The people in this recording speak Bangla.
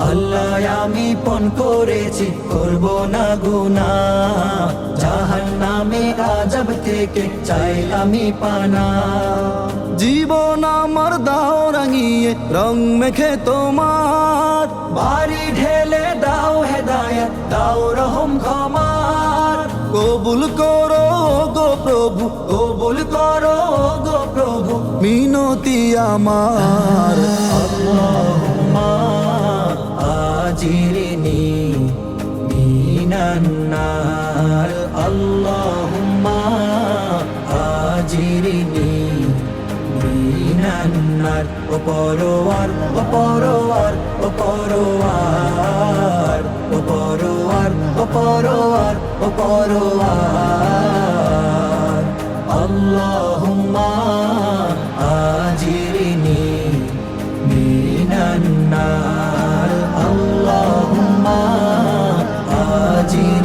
আল্লাহ আমি পণ করেছি করব না গুনাহ, জাহান্নামে আযাব থেকে চাই আমি পানা। জীবন আমার দাও রাঙিয়ে রং মেখে তোমার, বাড়ি ঢেলে দাও হেদায়েত দাও রহম ক্ষমার। কবুল করো গো প্রভু, কবুল করো গো প্রভু মিনতি আমার। আল্লাহুম্মা আজিরনি মিনান নার, আল্লাহুম্মা আজিরনি মিনান নার। ও পরওয়ার ও পরওয়ার ও পরওয়ার ও পরওয়ার ও পরওয়ার ও পরওয়ার। আল্লাহুম্মা আজিরনি মিনান নার, আল্লাহুম্মা আজিরনি